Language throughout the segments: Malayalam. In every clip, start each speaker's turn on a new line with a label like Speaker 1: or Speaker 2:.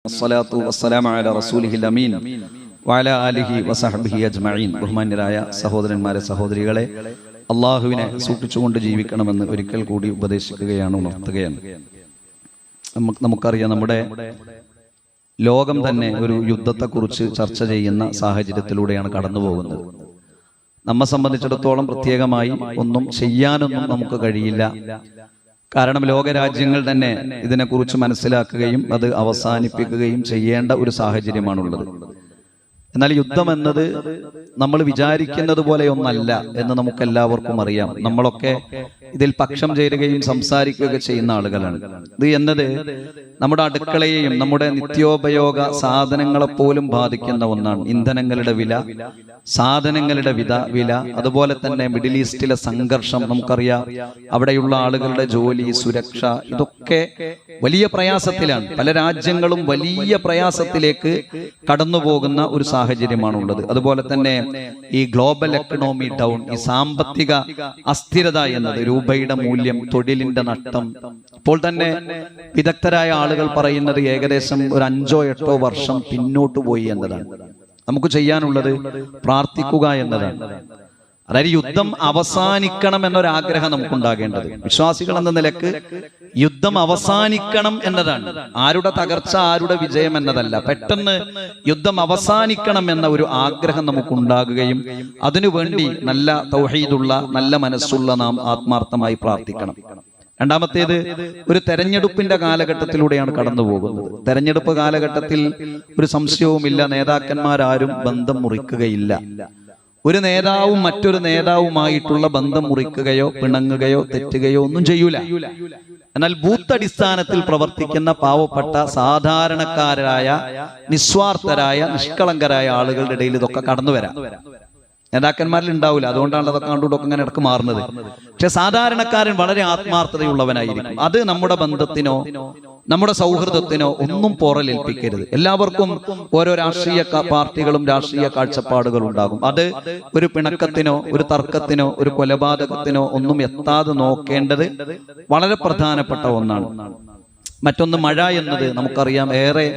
Speaker 1: അസ്സലാത്തു വസ്സലാമു അലാ റസൂലിഹിൽ അമീൻ വഅലാ ആലിഹി വസഹ്ബിഹി അജ്മഈൻ. ബഹുമാന്യരായ സഹോദരന്മാരെ, സഹോദരികളെ, അള്ളാഹുവിനെ സൂക്ഷിച്ചുകൊണ്ട് ജീവിക്കണമെന്ന് ഒരിക്കൽ കൂടി ഉപദേശിക്കുകയാണ്, ഉണർത്തുകയാണ്. നമുക്കറിയാം, നമ്മുടെ ലോകം തന്നെ ഒരു യുദ്ധത്തെക്കുറിച്ച് ചർച്ച ചെയ്യുന്ന സാഹചര്യത്തിലൂടെയാണ് കടന്നു പോകുന്നത്. നമ്മെ സംബന്ധിച്ചിടത്തോളം പ്രത്യേകമായി ഒന്നും ചെയ്യാനൊന്നും നമുക്ക് കഴിയില്ല. കാരണം ലോകരാജ്യങ്ങൾ തന്നെ ഇതിനെക്കുറിച്ച് മനസ്സിലാക്കുകയും അത് അവസാനിപ്പിക്കുകയും ചെയ്യേണ്ട ഒരു സാഹചര്യമാണുള്ളത്. എന്നാൽ യുദ്ധം എന്നത് നമ്മൾ വിചാരിക്കുന്നത് പോലെയൊന്നല്ല എന്ന് നമുക്കെല്ലാവർക്കും അറിയാം. നമ്മളൊക്കെ ഇതിൽ പക്ഷം ചേരുകയും സംസാരിക്കുകയൊക്കെ ചെയ്യുന്ന ആളുകളാണ്. ഇത് എന്നത് നമ്മുടെ അടുക്കളയെയും നമ്മുടെ നിത്യോപയോഗ സാധനങ്ങളെപ്പോലും ബാധിക്കുന്ന ഒന്നാണ്. ഇന്ധനങ്ങളുടെ വില, സാധനങ്ങളുടെ വില, അതുപോലെ തന്നെ മിഡിൽ ഈസ്റ്റിലെ സംഘർഷം നമുക്കറിയാം. അവിടെയുള്ള ആളുകളുടെ ജോലി, സുരക്ഷ, ഇതൊക്കെ വലിയ പ്രയാസത്തിലാണ്. പല രാജ്യങ്ങളും വലിയ പ്രയാസത്തിലേക്ക് കടന്നു പോകുന്ന ഒരു സാഹചര്യമാണുള്ളത്. അതുപോലെ തന്നെ ഈ ഗ്ലോബൽ എക്കണോമി ഡൗൺ, ഈ സാമ്പത്തിക അസ്ഥിരത എന്നത്, രൂപയുടെ മൂല്യം, തൊഴിലിന്റെ നഷ്ടം, ഇപ്പോൾ തന്നെ വിദഗ്ധരായ ആളുകൾ പറയുന്നത് ഏകദേശം ഒരു 5-8 വർഷം പിന്നോട്ട് പോയി എന്നതാണ്. നമുക്ക് ചെയ്യാനുള്ളത് പ്രാർത്ഥിക്കുക എന്നതാണ്. അതായത് യുദ്ധം അവസാനിക്കണം എന്നൊരാഗ്രഹം നമുക്കുണ്ടാകേണ്ടത്. വിശ്വാസികൾ എന്ന നിലക്ക് യുദ്ധം അവസാനിക്കണം എന്നതാണ്. ആരുടെ തകർച്ച, ആരുടെ വിജയം എന്നതല്ല. പെട്ടെന്ന് യുദ്ധം അവസാനിക്കണം എന്ന ഒരു ആഗ്രഹം നമുക്കുണ്ടാകുകയും അതിനുവേണ്ടി നല്ല തൗഹീദുള്ള, നല്ല മനസ്സുള്ള നാം ആത്മാർത്ഥമായി പ്രാർത്ഥിക്കണം. രണ്ടാമത്തേത്, ഒരു തെരഞ്ഞെടുപ്പിന്റെ കാലഘട്ടത്തിലൂടെയാണ് കടന്നു പോകുന്നത്. തെരഞ്ഞെടുപ്പ് കാലഘട്ടത്തിൽ ഒരു സംശയവുമില്ല, നേതാക്കന്മാരാരും ബന്ധം മുറിക്കുകയില്ല. ഒരു നേതാവും മറ്റൊരു നേതാവുമായിട്ടുള്ള ബന്ധം മുറിക്കുകയോ പിണങ്ങുകയോ തെറ്റുകയോ ഒന്നും ചെയ്യൂല. എന്നാൽ ബൂത്ത് അടിസ്ഥാനത്തിൽ പ്രവർത്തിക്കുന്ന പാവപ്പെട്ട സാധാരണക്കാരായ, നിസ്വാർത്ഥരായ, നിഷ്കളങ്കരായ ആളുകളുടെ ഇടയിൽ ഇതൊക്കെ കടന്നു വരാം. നേതാക്കന്മാരിൽ ഉണ്ടാവില്ല, അതുകൊണ്ടാണ് അതൊക്കെ കണ്ടുകൊണ്ടൊക്കെ ഇങ്ങനെ ഇടക്ക് മാറുന്നത്. പക്ഷെ സാധാരണക്കാരൻ വളരെ ആത്മാർത്ഥതയുള്ളവനായിരിക്കും. അത് നമ്മുടെ ബന്ധത്തിനോ നമ്മുടെ സൗഹൃദത്തിനോ ഒന്നും പോറലേൽപ്പിക്കരുത്. എല്ലാവർക്കും ഓരോ രാഷ്ട്രീയ പാർട്ടികളും രാഷ്ട്രീയ കാഴ്ചപ്പാടുകളും ഉണ്ടാകും. അത് ഒരു പിണക്കത്തിനോ ഒരു തർക്കത്തിനോ ഒരു കൊലപാതകത്തിനോ ഒന്നും എത്താതെ നോക്കേണ്ടത് വളരെ പ്രധാനപ്പെട്ട ഒന്നാണ്. മറ്റൊന്ന്, മഴ എന്നത് നമുക്കറിയാം ഏറെ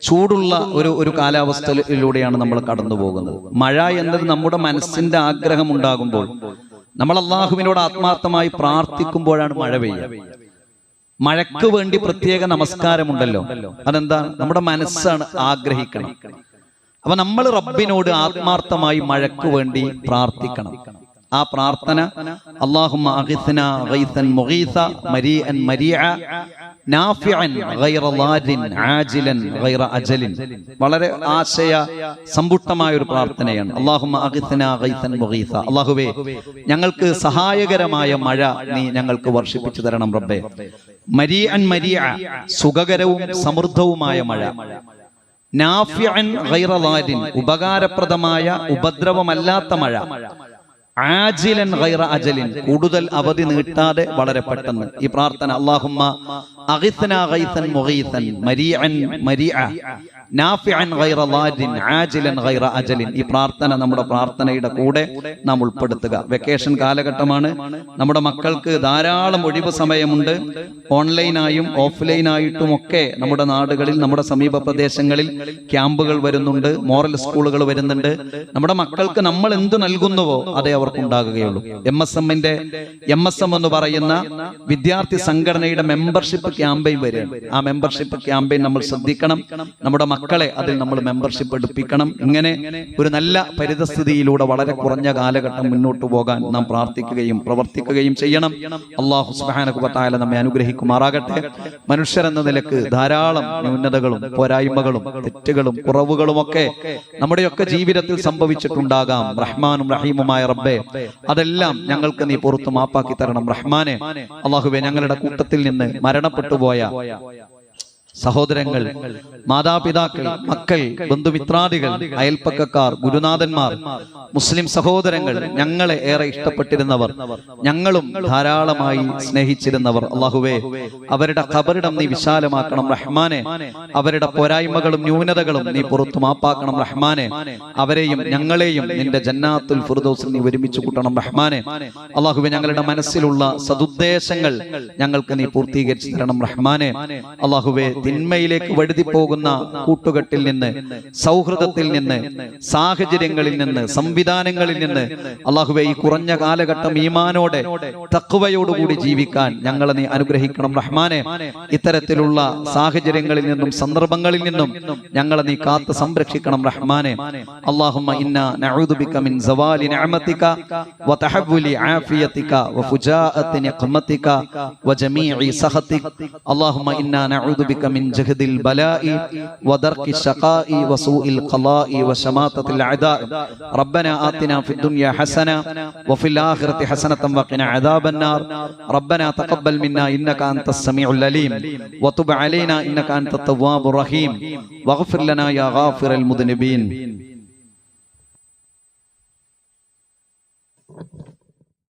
Speaker 1: ചൂടുള്ള ഒരു കാലാവസ്ഥയിലൂടെയാണ് നമ്മൾ കടന്നു പോകുന്നത്. മഴ എന്നത് നമ്മുടെ മനസ്സിന്റെ ആഗ്രഹം ഉണ്ടാകുമ്പോൾ, നമ്മൾ അള്ളാഹുവിനോട് ആത്മാർത്ഥമായി പ്രാർത്ഥിക്കുമ്പോഴാണ് മഴ പെയ്യുക. മഴയ്ക്ക് വേണ്ടി പ്രത്യേക നമസ്കാരമുണ്ടല്ലോ. അതെന്താ? നമ്മുടെ മനസ്സാണ് ആഗ്രഹിക്കണം. അപ്പൊ നമ്മൾ റബ്ബിനോട് ആത്മാർത്ഥമായി മഴയ്ക്ക് വേണ്ടി പ്രാർത്ഥിക്കണം. ആ പ്രാർത്ഥന അല്ലാഹുമ്മ അഗിത്നാ ഗൈസൻ മുഗീസ മരീഅൻ മരീഅ നാഫിഅൻ ഗൈറ ളാദിൻ ആജിലൻ ഗൈറ അജലിൻ. വളരെ ആശയ സമ്പുഷ്ടമായ ഒരു പ്രാർത്ഥനയാണ്. അല്ലാഹുമ്മ അഗിത്നാ ഗൈസൻ മുഗീസ. അല്ലാഹുവേ, ഞങ്ങൾക്ക് സഹായകരമായ മഴ നീ ഞങ്ങൾക്ക് വർഷിപ്പിച്ചു തരണം റബ്ബേ. മരീഅൻ മരീഅ, സുഖകരവും സമൃദ്ധവുമായ മഴ. നാഫിഅൻ ഗൈറ ളാദിൻ, ഉപകാരപ്രദമായ ഉപദ്രവമല്ലാത്ത മഴ. ആജിലൻ ഗൈറ അജലിൻ, കൂടുതൽ അവധി നീട്ടാതെ വളരെ പെട്ടെന്ന്. ഈ പ്രാർത്ഥന അല്ലാഹുമ്മ അഗിത്നാ ഗൈസൻ മുഗീസൻ മരീഅൻ മരീഅ നാഫിഅൻ ഗൈറ ളാദിൻ ആജിലൻ ഗൈറ അജലിൻ. ഈ പ്രാർത്ഥന നമ്മുടെ പ്രാർത്ഥനയുടെ കൂടെ നാം ഉൾപ്പെടുത്തുക. വെക്കേഷൻ കാലഘട്ടമാണ്. നമ്മുടെ മക്കൾക്ക് ധാരാളം ഒഴിവ് സമയമുണ്ട്. ഓൺലൈനായും ഓഫ്ലൈനായിട്ടും ഒക്കെ നമ്മുടെ നാടുകളിൽ, നമ്മുടെ സമീപ പ്രദേശങ്ങളിൽ ക്യാമ്പുകൾ വരുന്നുണ്ട്, മോറൽ സ്കൂളുകൾ വരുന്നുണ്ട്. നമ്മുടെ മക്കൾക്ക് നമ്മൾ എന്ത് നൽകുന്നുവോ അതേ അവർക്കുണ്ടാകുകയുള്ളൂ. MSM എന്ന് പറയുന്ന വിദ്യാർത്ഥി സംഘടനയുടെ മെമ്പർഷിപ്പ് ക്യാമ്പയിൻ വരികയാണ്. ആ മെമ്പർഷിപ്പ് ക്യാമ്പയിൻ നമ്മൾ ശ്രദ്ധിക്കണം. നമ്മുടെ മക്കളെ അതിൽ നമ്മൾ മെമ്പർഷിപ്പ് എടുപ്പിക്കണം. ഇങ്ങനെ ഒരു നല്ല പരിതസ്ഥിതിയിലൂടെ വളരെ കുറഞ്ഞ കാലഘട്ടം മുന്നോട്ട് പോകാൻ നാം പ്രാർത്ഥിക്കുകയും പ്രവർത്തിക്കുകയും ചെയ്യണം. അല്ലാഹു സുബ്ഹാനഹു വ തആല നമ്മെ അനുഗ്രഹിക്കുമാറാകട്ടെ. മനുഷ്യരെന്ന നിലക്ക് ധാരാളം ന്യൂനതകളും പോരായ്മകളും തെറ്റുകളും കുറവുകളും ഒക്കെ നമ്മുടെയൊക്കെ ജീവിതത്തിൽ സംഭവിച്ചിട്ടുണ്ടാകാം. റഹ്മാനും റഹീമുമായ റബ്ബേ, അതെല്ലാം ഞങ്ങൾക്ക് നീ പുറത്തു മാപ്പാക്കി തരണം റഹ്മാനെ. അല്ലാഹുവേ, ഞങ്ങളുടെ കൂട്ടത്തിൽ നിന്ന് മരണപ്പെട്ടുപോയ സഹോദരങ്ങൾ, മാതാപിതാക്കൾ, മക്കൾ, ബന്ധുമിത്രാദികൾ, അയൽപ്പക്കക്കാർ, ഗുരുനാഥന്മാർ, മുസ്ലിം സഹോദരങ്ങൾ, ഞങ്ങളെ ഏറെ ഇഷ്ടപ്പെട്ടിരുന്നവർ, ഞങ്ങളും ധാരാളമായി സ്നേഹിച്ചിരുന്നവർ, അല്ലാഹുവേ, അവരുടെ ഖബറിടം നീ വിശാലമാക്കണം റഹ്മാനെ. അവരുടെ പോരായ്മകളും ന്യൂനതകളും നീ പുറത്തു മാപ്പാക്കണം റഹ്മാനെ. അവരെയും ഞങ്ങളെയും നിന്റെ ജന്നാത്തുൽ ഫിർദൗസിൽ നീ ഒരുമിച്ച് കൂട്ടണം റഹ്മാനെ. അല്ലാഹുവേ, ഞങ്ങളുടെ മനസ്സിലുള്ള സദുദ്ദേശങ്ങൾ ഞങ്ങൾക്ക് നീ പൂർത്തീകരിച്ചു തരണം റഹ്മാനെ. അല്ലാഹുവേ, തിന്മയിലേക്ക് വഴുതിപ്പോകുന്ന കൂട്ടുകെട്ടിൽ നിന്ന്, സൗഹൃദത്തിൽ നിന്ന്, സാഹചര്യങ്ങളിൽ നിന്ന്, സംവിധാനങ്ങളിൽ നിന്ന് അല്ലാഹുവേ ഈ കുറഞ്ഞ കാലഘട്ടം ഈമാനോടെ തഖ്വയോടുകൂടി ജീവിക്കാൻ ഞങ്ങളെ നീ അനുഗ്രഹിക്കണം റഹ്മാനെ. ഇത്തരത്തിലുള്ള സാഹചര്യങ്ങളിൽ നിന്നും സന്ദർഭങ്ങളിൽ നിന്നും ഞങ്ങളെ നീ കാത്ത് സംരക്ഷിക്കണം റഹ്മാനെ. അല്ലാഹുമ്മ ഇന്നാ നഊദു ബിക മിൻ സവാലി നിഅമതിക വതഹവ്വുലി ആഫിയതിക വഫുജാഅതി നിഖ്മതിക വജമീഇ സഖതിക. അല്ലാഹുമ്മ ഇന്നാ നഊദു ബിക മിൻ ജഹദിൽ ബലാഇ വദർകി ശഖാഇ വസൂഇൽ ഖളാഇ വശമാതതിൽ അദാഇ. റബ്ബനാ ആതിനാ ഫിദ് ദുനിയാ ഹസന വഫിൽ ആഖിറതി ഹസനതൻ വഖിനാ അദാബൻ നാർ. റബ്ബനാ തഖബ്ബൽ മിന്നാ ഇന്നക അൻതസ് സമീഉൽ അലീം വതുബ് അലൈനാ ഇന്നക അൻതത് തവ്വാബുർ റഹീം വഗ്ഫിർ ലനാ യാ ഗാഫിറൽ മുദ്നിബീൻ.